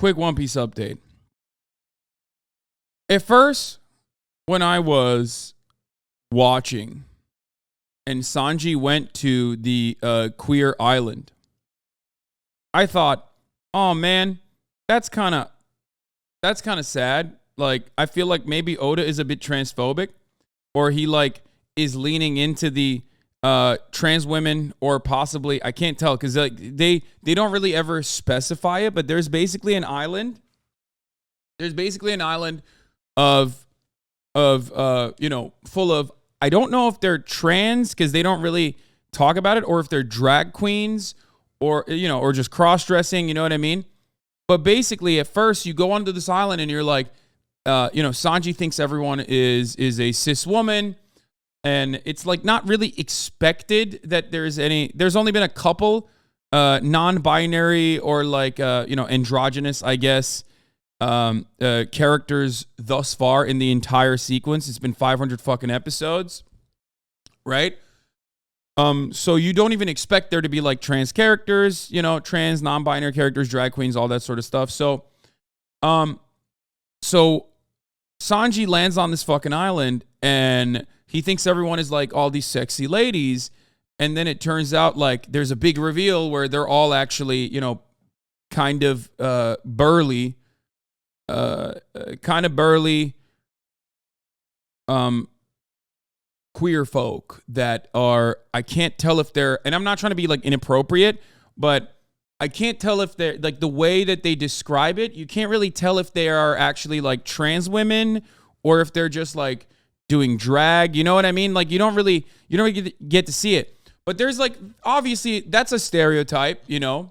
quick One Piece update. At first, when I was watching and Sanji went to the queer island, I thought, oh man, that's kind of sad. Like, I feel like maybe Oda is a bit transphobic, or he like is leaning into the trans women, or possibly, I can't tell, because like they don't really ever specify it, but there's basically an island. There's basically an island of full of, I don't know if they're trans because they don't really talk about it, or if they're drag queens, or or just cross-dressing, you know what I mean? But basically, at first, you go onto this island and you're like, Sanji thinks everyone is a cis woman, and it's like not really expected that there's only been a couple non-binary or like androgynous, I guess, characters thus far in the entire sequence. It's been 500 fucking episodes, right? So you don't even expect there to be like trans characters, trans, non-binary characters, drag queens, all that sort of stuff. So Sanji lands on this fucking island and he thinks everyone is like all these sexy ladies. And then it turns out like there's a big reveal where they're all actually, kind of burly, queer folk that are, I can't tell if they're, and I'm not trying to be like inappropriate, but I can't tell if they're like, the way that they describe it, you can't really tell if they are actually like trans women or if they're just like doing drag, you know what I mean? Like you don't really get to see it. But there's like, obviously that's a stereotype, And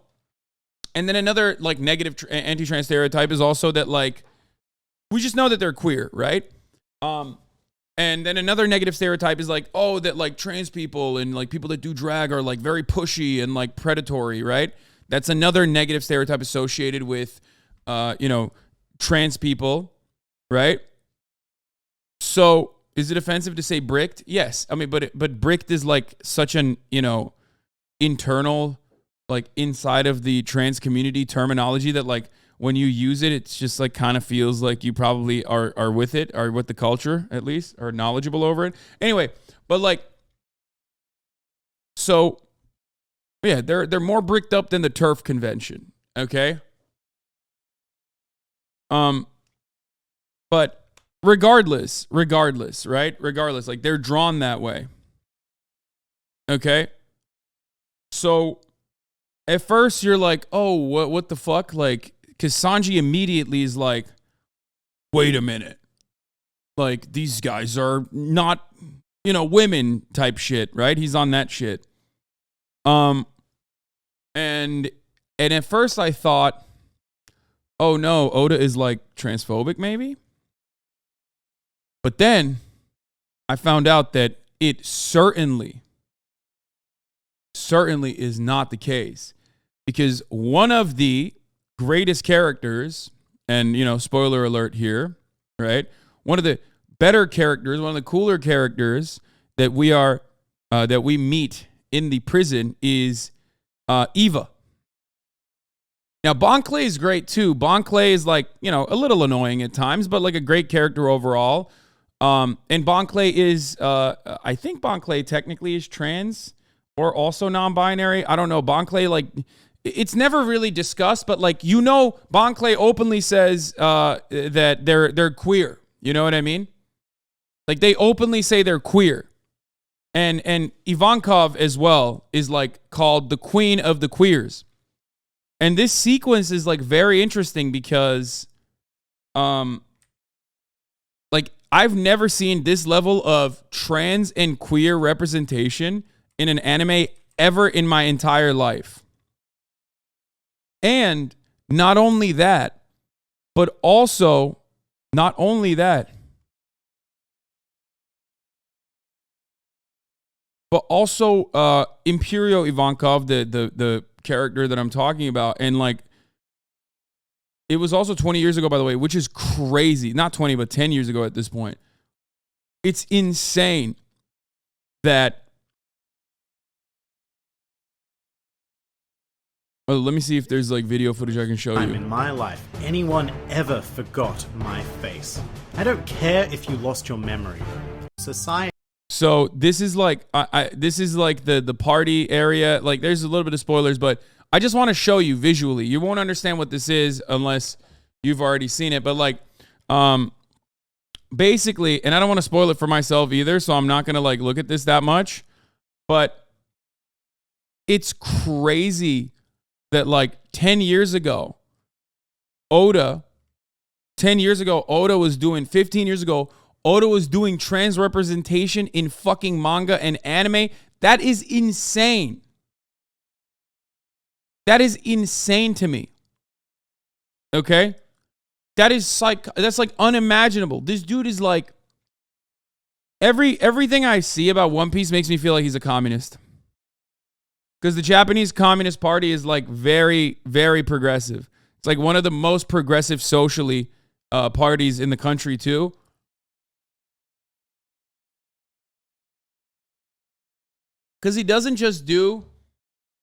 then another like negative anti-trans stereotype is also that like, we just know that they're queer, right? And then another negative stereotype is like, oh, that like trans people and like people that do drag are like very pushy and like predatory, right? That's another negative stereotype associated with, trans people, right? So is it offensive to say bricked? Yes. I mean, but bricked is like such an, internal, like inside of the trans community terminology that like when you use it, it's just like kind of feels like you probably are with it, or with the culture at least, or knowledgeable over it. Anyway, but like, so yeah, they're more bricked up than the TERF convention, okay? But regardless, right? Regardless, like they're drawn that way. Okay? So at first you're like, oh, what the fuck? Like, because Sanji immediately is like, wait a minute. Like, these guys are not, women type shit, right? He's on that shit. And at first I thought, oh no, Oda is like transphobic maybe? But then I found out that it certainly is not the case. Because one of the greatest characters, and spoiler alert here, right? One of the better characters, one of the cooler characters that we meet in the prison is Eva. Now, Bon Clay is great too. Bon Clay is like, a little annoying at times, but like a great character overall. And Bon Clay is, I think Bon Clay technically is trans or also non-binary. I don't know. Bon Clay, like, it's never really discussed, but like, Bon Clay openly says that they're queer. You know what I mean? Like, they openly say they're queer. And Ivankov as well is like called the queen of the queers. And this sequence is like very interesting because like I've never seen this level of trans and queer representation in an anime ever in my entire life. And not only that, but also Imperio Ivankov, the character that I'm talking about, and like it was also 20 years ago, by the way, which is crazy. Not 20, but 10 years ago at this point. It's insane that Oh, let me see if there's like video footage I can show you. In my life, anyone ever forgot my face. I don't care if you lost your memory. Society. So this is like this is like the party area. Like there's a little bit of spoilers, but I just want to show you visually. You won't understand what this is unless you've already seen it. But like basically, and I don't want to spoil it for myself either, so I'm not gonna like look at this that much. But it's crazy that like 10 years ago, Oda was doing, 15 years ago, Oda was doing trans representation in fucking manga and anime. That is insane. That is insane to me. Okay? That's like unimaginable. This dude is like, everything I see about One Piece makes me feel like he's a communist. Because the Japanese Communist Party is like very, very progressive. It's like one of the most progressive socially parties in the country too. Because he doesn't just do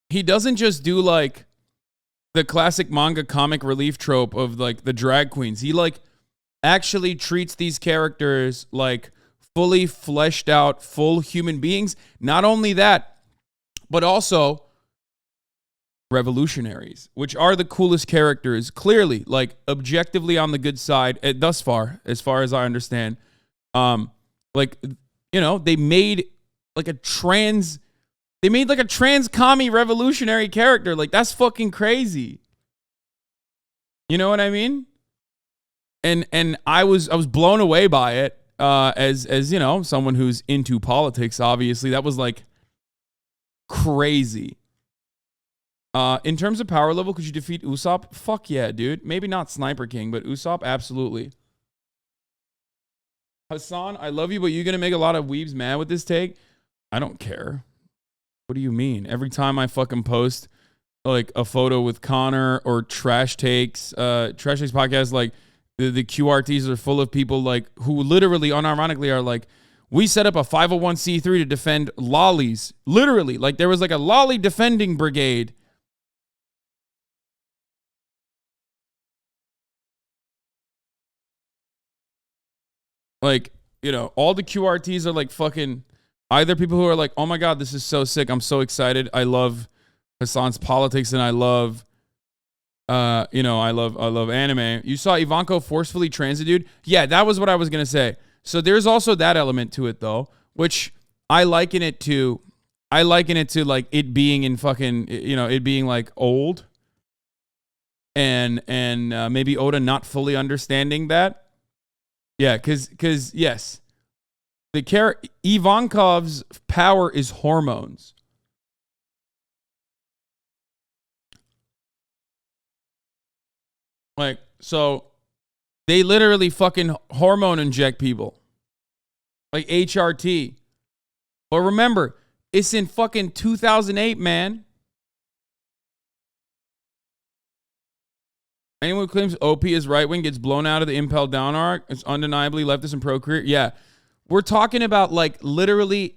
like the classic manga comic relief trope of like the drag queens. He like actually treats these characters like fully fleshed out, full human beings. Not only that, but also revolutionaries, which are the coolest characters, clearly, like objectively on the good side thus far as I understand. Like, you know, they made like a trans commie revolutionary character. Like, that's fucking crazy. You know what I mean? And I was blown away by it, as you know, someone who's into politics, obviously. That was like crazy. In terms of power level, could you defeat Usopp? Fuck yeah, dude. Maybe not Sniper King, but Usopp, absolutely. Hasan, I love you, but you're going to make a lot of weebs mad with this take? I don't care. What do you mean? Every time I fucking post like a photo with Connor or Trash Takes podcast, like the QRTs are full of people like who literally unironically are like, we set up a 501c3 to defend lollies. Literally, like there was like a lolly defending brigade. Like, you know, all the QRTs are like fucking either people who are like, oh my God, this is so sick. I'm so excited. I love Hasan's politics and I love, I love anime. You saw Ivankov forcefully transit dude? Yeah, that was what I was going to say. So there's also that element to it though, which I liken it to like it being in fucking, it being like old and maybe Oda not fully understanding that. Yeah, because yes, Ivankov's power is hormones. Like, so they literally fucking hormone inject people. Like HRT. But remember, it's in fucking 2008, man. Anyone who claims OP is right wing gets blown out of the Impel Down arc. It's undeniably leftist and pro-career. Yeah. We're talking about like literally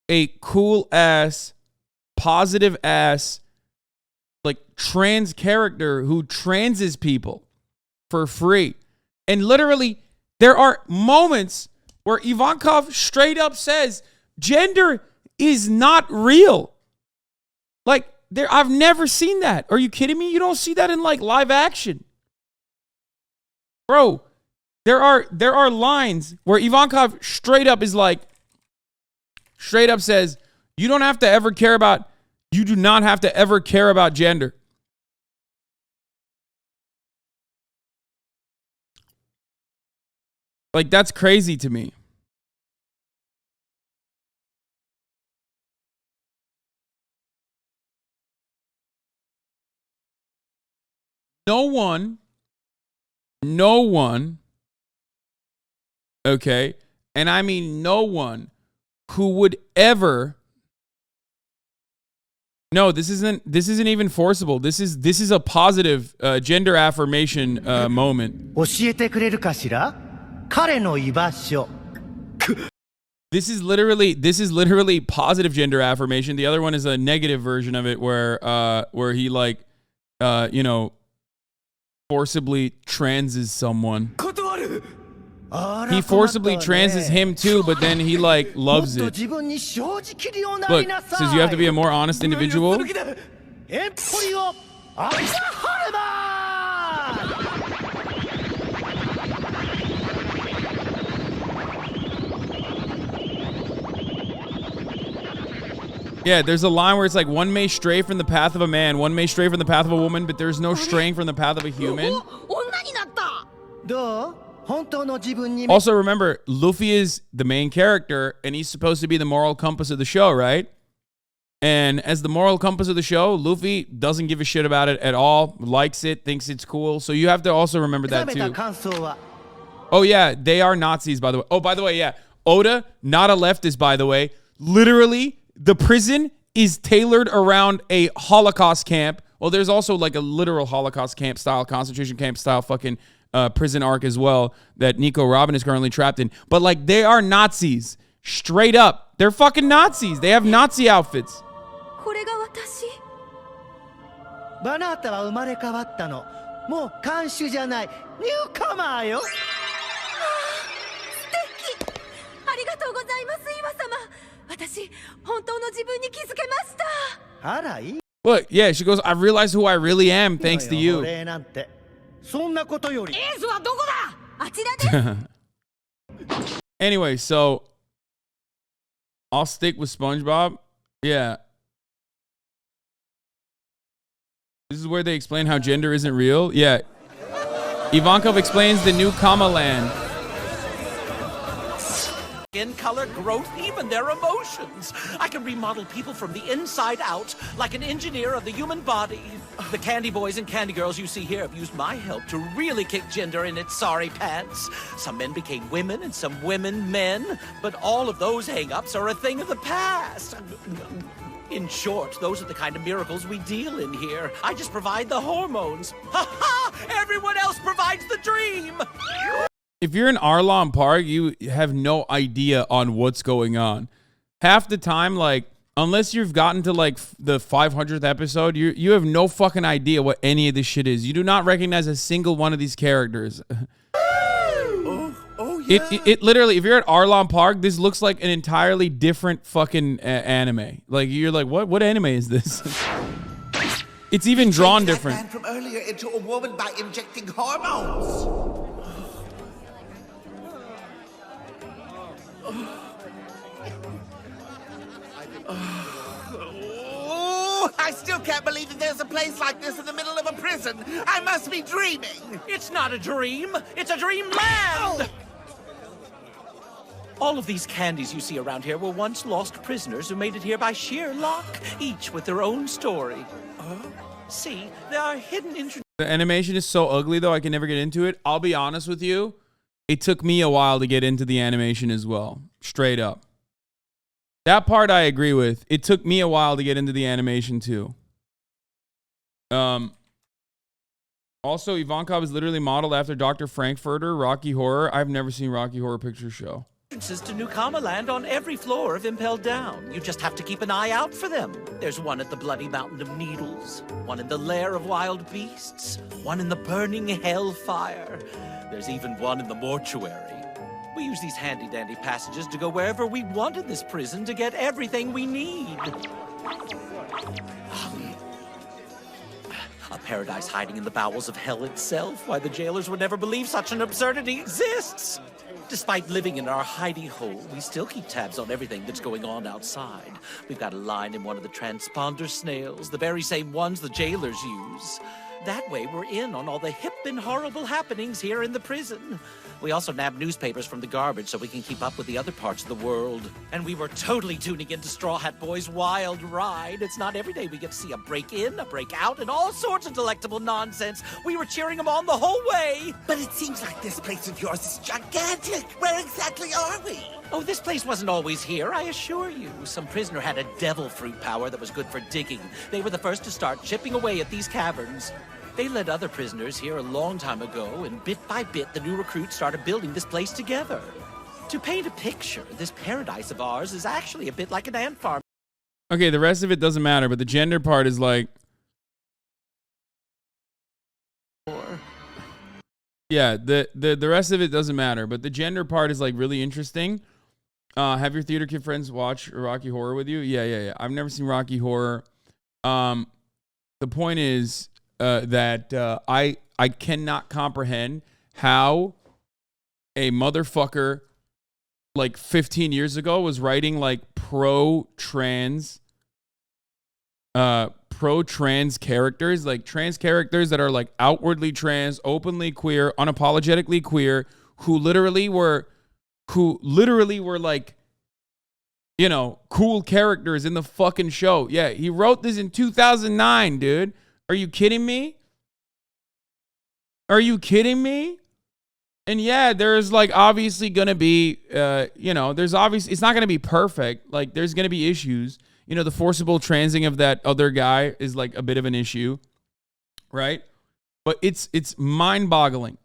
a cool ass, positive ass, like trans character who transes people for free. And literally there are moments where Ivankov straight up says gender is not real. Like, I've never seen that. Are you kidding me? You don't see that in like live action. Bro, there are lines where Ivankov straight up says, you do not have to ever care about gender. Like, that's crazy to me. No one, okay, and I mean no one who would ever. No, this isn't even forcible. This is a positive gender affirmation moment. This This is literally positive gender affirmation. The other one is a negative version of it where he like forcibly transes someone. He forcibly transes him too, but then he like loves it. Look, says you have to be a more honest individual. Yeah, there's a line where it's like, one may stray from the path of a man, one may stray from the path of a woman, but there's no straying from the path of a human. Also, remember, Luffy is the main character, and he's supposed to be the moral compass of the show, right? And as the moral compass of the show, Luffy doesn't give a shit about it at all, likes it, thinks it's cool. So you have to also remember that too. Oh yeah, they are Nazis, by the way. Oh, by the way, yeah. Oda, not a leftist, by the way. Literally, the prison is tailored around a Holocaust camp. Well, there's also like a literal Holocaust camp style, concentration camp style fucking prison arc as well that Nico Robin is currently trapped in. But like, they are Nazis. Straight up. They're fucking Nazis. They have Nazi outfits. Look, yeah, she goes, I realized who I really am thanks to you. Anyway, so I'll stick with SpongeBob. Yeah. This is where they explain how gender isn't real. Yeah. Ivankov explains the new Kama land. Skin color, growth, even their emotions. I can remodel people from the inside out, like an engineer of the human body. The candy boys and candy girls you see here have used my help to really kick gender in its sorry pants. Some men became women and some women men, but all of those hang-ups are a thing of the past. In short, those are the kind of miracles we deal in here. I just provide the hormones. Ha ha! Everyone else provides the dream! If you're in Arlong Park, you have no idea on what's going on. Half the time, like, unless you've gotten to like the 500th episode, you have no fucking idea what any of this shit is. You do not recognize a single one of these characters. Yeah. It literally, if you're at Arlong Park, this looks like an entirely different fucking anime. Like, you're like, what anime is this? It's even drawn different. Man from earlier into a woman by injecting hormones. I still can't believe that there's a place like this in the middle of a prison. I must be dreaming. It's not a dream. It's a dreamland. All of these candies you see around here were once lost prisoners who made it here by sheer luck, each with their own story. See, there are hidden The animation is so ugly, though, I can never get into it. I'll be honest with you. It took me a while to get into the animation as well. Straight up. That part I agree with. It took me a while to get into the animation too. Also, Ivankov is literally modeled after Dr. Frankfurter, Rocky Horror. I've never seen Rocky Horror Picture Show. Entrances to New Kama Land on every floor of Impel Down. You just have to keep an eye out for them. There's one at the Bloody Mountain of Needles, one in the Lair of Wild Beasts, one in the Burning Hellfire. There's even one in the mortuary. We use these handy-dandy passages to go wherever we want in this prison to get everything we need. A paradise hiding in the bowels of hell itself. Why the jailers would never believe such an absurdity exists. Despite living in our hidey hole, we still keep tabs on everything that's going on outside. We've got a line in one of the transponder snails, the very same ones the jailers use. That way, we're in on all the hip and horrible happenings here in the prison. We also nab newspapers from the garbage so we can keep up with the other parts of the world. And we were totally tuning into Straw Hat Boy's wild ride. It's not every day we get to see a break-in, a break-out, and all sorts of delectable nonsense. We were cheering them on the whole way. But it seems like this place of yours is gigantic. Where exactly are we? Oh, this place wasn't always here, I assure you. Some prisoner had a devil fruit power that was good for digging. They were the first to start chipping away at these caverns. They led other prisoners here a long time ago, and bit by bit, the new recruits started building this place together. To paint a picture, this paradise of ours is actually a bit like an ant farm. Okay, the rest of it doesn't matter, but the gender part is like, yeah, the rest of it doesn't matter, but the gender part is like really interesting. Have your theater kid friends watch Rocky Horror with you? Yeah. I've never seen Rocky Horror. The point is that I cannot comprehend how a motherfucker like 15 years ago was writing like pro-trans characters, like trans characters that are like outwardly trans, openly queer, unapologetically queer, who literally were like, you know, cool characters in the fucking show. Yeah, he wrote this in 2009, dude. Are you kidding me? Are you kidding me? And yeah, there's like obviously going to be, there's obviously, it's not going to be perfect. Like there's going to be issues. You know, the forcible transing of that other guy is like a bit of an issue, right? But it's mind-boggling.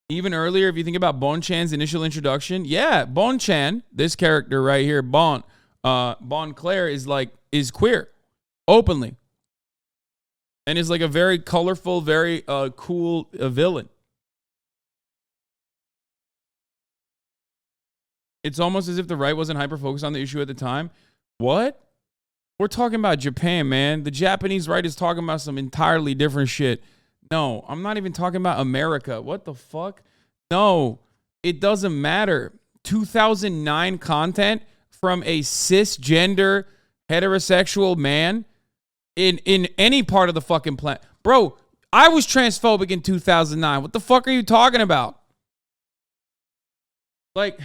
Even earlier, if you think about Bon Chan's initial introduction, yeah, Bon Chan, this character right here, Bon Claire is queer, openly. And is like a very colorful, very cool villain. It's almost as if the right wasn't hyper-focused on the issue at the time. What? We're talking about Japan, man. The Japanese right is talking about some entirely different shit. No, I'm not even talking about America. What the fuck? No, it doesn't matter. 2009 content from a cisgender heterosexual man in any part of the fucking planet. Bro, I was transphobic in 2009. What the fuck are you talking about? Like...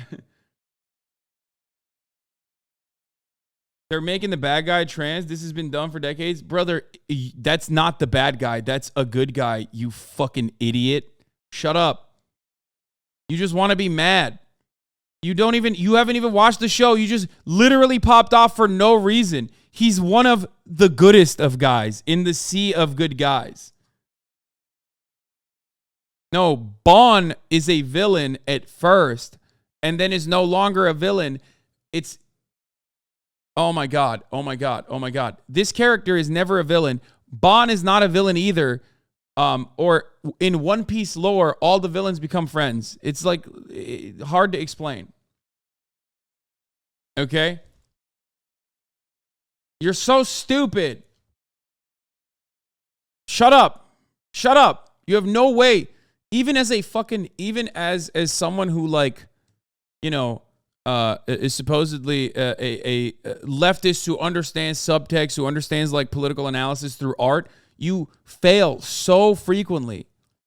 They're making the bad guy trans. This has been done for decades. Brother, that's not the bad guy. That's a good guy, you fucking idiot. Shut up. You just want to be mad. You haven't even watched the show. You just literally popped off for no reason. He's one of the goodest of guys in the sea of good guys. No, Bon is a villain at first and then is no longer a villain. It's... Oh my God. This character is never a villain. Bon is not a villain either. Or in One Piece lore, all the villains become friends. It's like hard to explain. Okay? You're so stupid. Shut up. You have no way. Even as someone who like, you know, is supposedly a leftist who understands subtext, who understands like political analysis through art, you fail so frequently.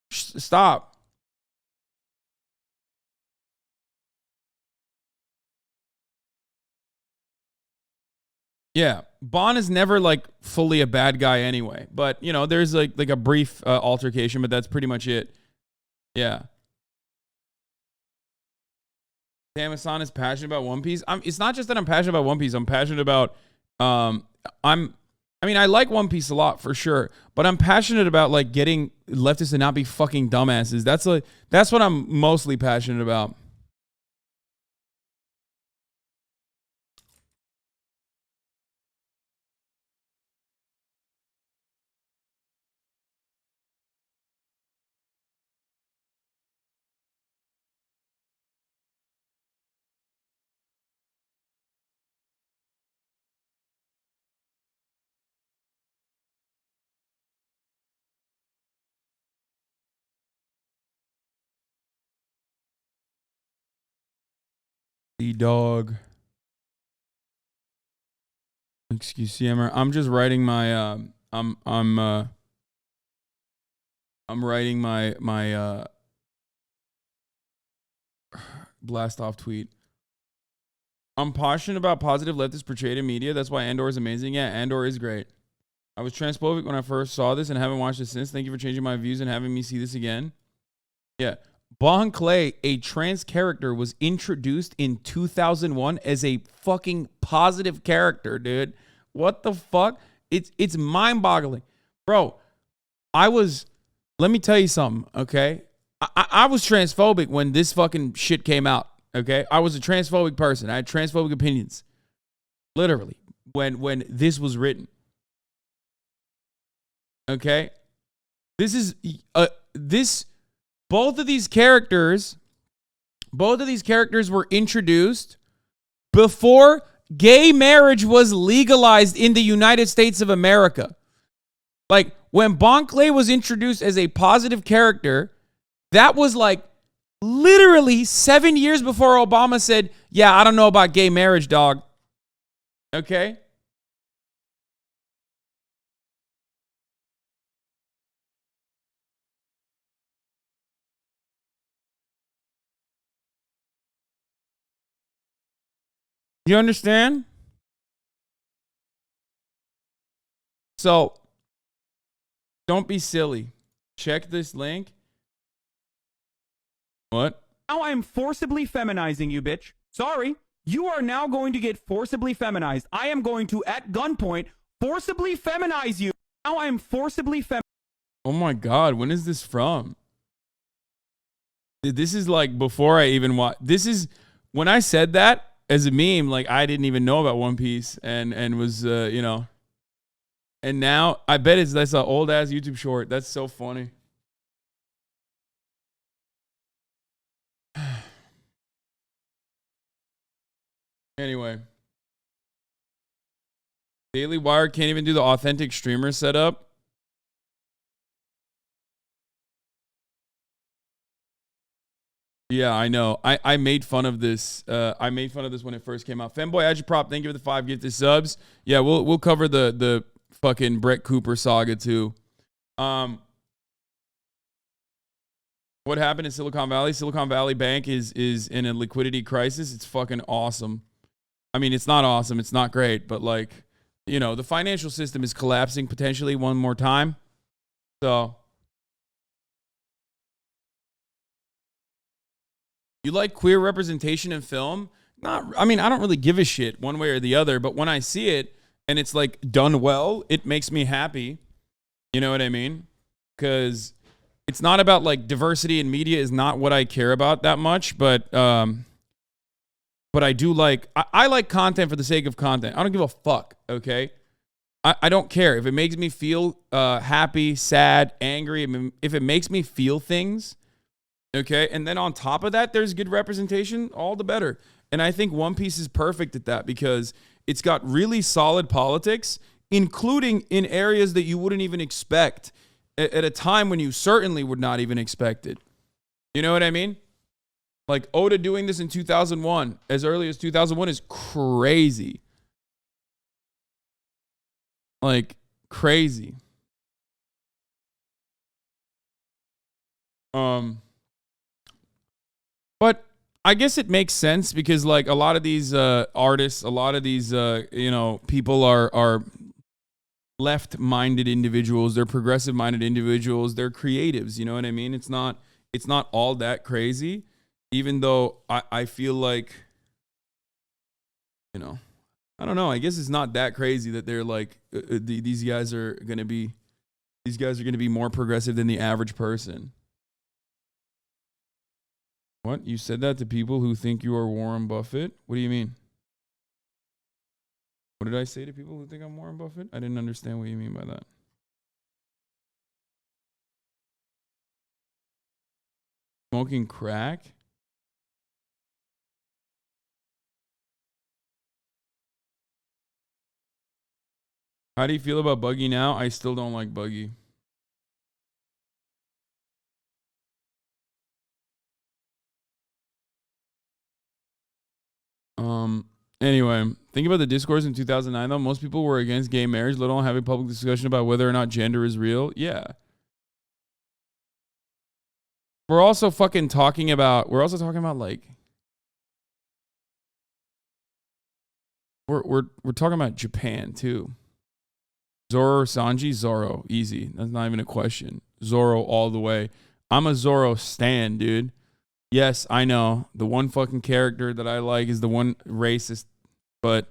Stop. Yeah, Bon is never like fully a bad guy anyway, but you know, there's like a brief altercation, but that's pretty much it. Yeah. Damn, Hasan is passionate about One Piece. It's not just that I'm passionate about One Piece. I'm passionate about, I like One Piece a lot for sure, but I'm passionate about like getting leftists to not be fucking dumbasses. That's what I'm mostly passionate about. The dog. Excuse me. I'm just writing my I'm writing my blast off tweet. I'm passionate about positive leftist portrayed in media. That's why Andor is amazing. Yeah, Andor is great. I was transphobic when I first saw this and haven't watched it since. Thank you for changing my views and having me see this again. Yeah. Bon Clay, a trans character, was introduced in 2001 as a fucking positive character, dude. What the fuck? It's mind-boggling. Bro, let me tell you something, okay? I was transphobic when this fucking shit came out. Okay, I was a transphobic person. I had transphobic opinions, literally, when this was written. Okay, this is this. Both of these characters were introduced before gay marriage was legalized in the United States of America. Like, when Bon Clay was introduced as a positive character, that was like literally 7 years before Obama said, yeah, I don't know about gay marriage, dog. Okay? You understand? So, don't be silly. Check this link. What? Now I'm forcibly feminizing you, bitch. Sorry. You are now going to get forcibly feminized. I am going to, at gunpoint, forcibly feminize you. Now I'm forcibly Oh my God, when is this from? This is like before I even watch. This is when I said that as a meme, like I didn't even know about One Piece and was, you know. And now I bet that's an old ass YouTube short. That's so funny. Anyway, Daily Wire can't even do the authentic streamer setup. Yeah, I know. I made fun of this. I made fun of this when it first came out. Femboy Agitprop, thank you for the 5 gifted subs. Yeah, we'll cover the fucking Brett Cooper saga too. What happened in Silicon Valley? Silicon Valley Bank is in a liquidity crisis. It's fucking awesome. I mean, it's not awesome. It's not great, but like, you know, the financial system is collapsing potentially one more time. So, you like queer representation in film? I mean, I don't really give a shit one way or the other, but when I see it and it's like done well, it makes me happy. You know what I mean? Because it's not about like diversity in media is not what I care about that much, but I do like, I like content for the sake of content. I don't give a fuck, okay? I don't care. If it makes me feel happy, sad, angry, if it makes me feel things, okay? And then on top of that, there's good representation, all the better. And I think One Piece is perfect at that because it's got really solid politics, including in areas that you wouldn't even expect at a time when you certainly would not even expect it. You know what I mean? Like Oda doing this in 2001, as early as 2001 is crazy. Like crazy. But I guess it makes sense because like a lot of these artists, a lot of these you know, people are left-minded individuals, they're progressive-minded individuals, they're creatives, you know what I mean? It's not all that crazy, even though I feel like, you know, I don't know, I guess it's not that crazy that they're like these guys are going to be more progressive than the average person. What? You said that to people who think you are Warren Buffett? What do you mean? What did I say to people who think I'm Warren Buffett? I didn't understand what you mean by that. Smoking crack? How do you feel about Buggy now? I still don't like Buggy. Anyway, think about the discourse in 2009 though. Most people were against gay marriage, let alone have a public discussion about whether or not gender is real. Yeah. We're also talking about like we're talking about Japan too. Zoro or Sanji? Zoro, easy. That's not even a question. Zoro all the way. I'm a Zoro stan, dude. Yes, I know. The one fucking character that I like is the one racist, but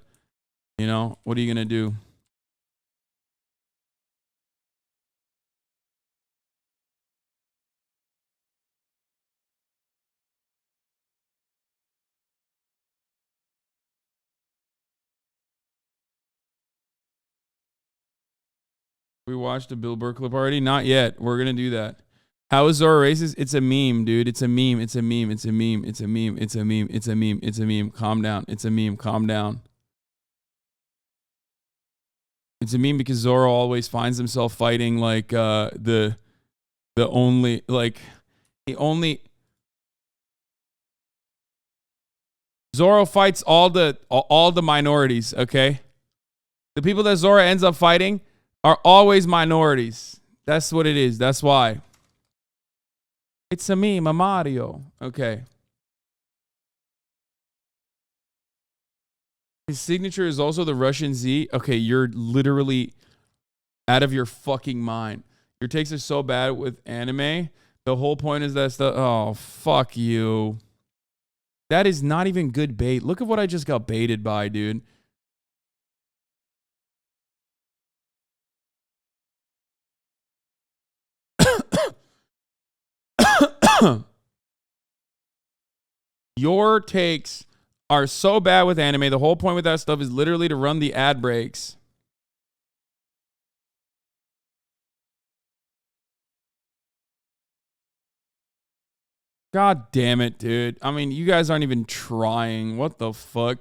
you know, what are you going to do? We watched a Bill Burr clip already? Not yet. We're going to do that. How is Zoro racist? It's a meme, dude. It's a meme. It's a meme. It's a meme. It's a meme. It's a meme. It's a meme. It's a meme. Calm down. It's a meme. Calm down. It's a meme because Zoro always finds himself fighting like the only like he only Zoro fights all the minorities, okay? The people that Zoro ends up fighting are always minorities. That's what it is. That's why. It's a meme, a Mario. Okay. His signature is also the Russian Z. Okay, you're literally out of your fucking mind. Your takes are so bad with anime. The whole point is that stuff. Oh, fuck you. That is not even good bait. Look at what I just got baited by, dude. Your takes are so bad with anime. The whole point with that stuff is literally to run the ad breaks. God damn it, dude. I mean, you guys aren't even trying. What the fuck?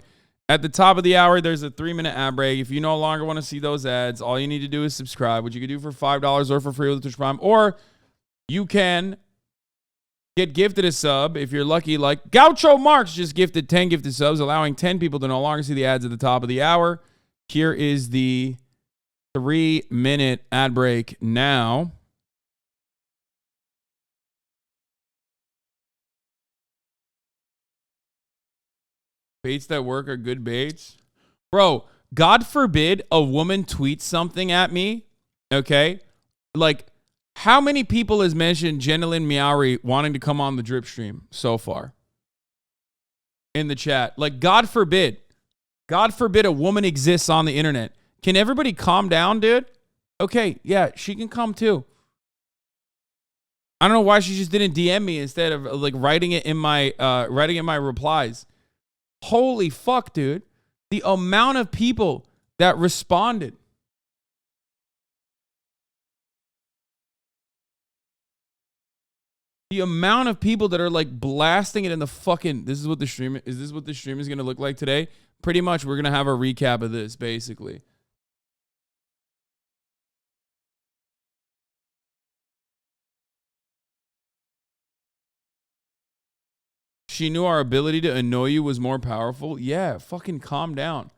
At the top of the hour, there's a 3-minute ad break. If you no longer want to see those ads, all you need to do is subscribe, which you can do for $5 or for free with Twitch Prime. Or you can get gifted a sub if you're lucky, like Gaucho Marks just gifted 10 gifted subs, allowing 10 people to no longer see the ads at the top of the hour. Here is the 3-minute ad break now. Baits that work are good baits. Bro, God forbid a woman tweets something at me, okay? Like, how many people has mentioned Jenilyn Miauri wanting to come on the drip stream so far in the chat? Like, God forbid a woman exists on the internet. Can everybody calm down, dude? Okay, yeah, she can come too. I don't know why she just didn't DM me instead of like writing it in my replies. Holy fuck, dude. The amount of people that responded. The amount of people that are like blasting it in the fucking, is this what the stream is going to look like today? Pretty much we're going to have a recap of this basically. She knew our ability to annoy you was more powerful. Yeah, fucking calm down.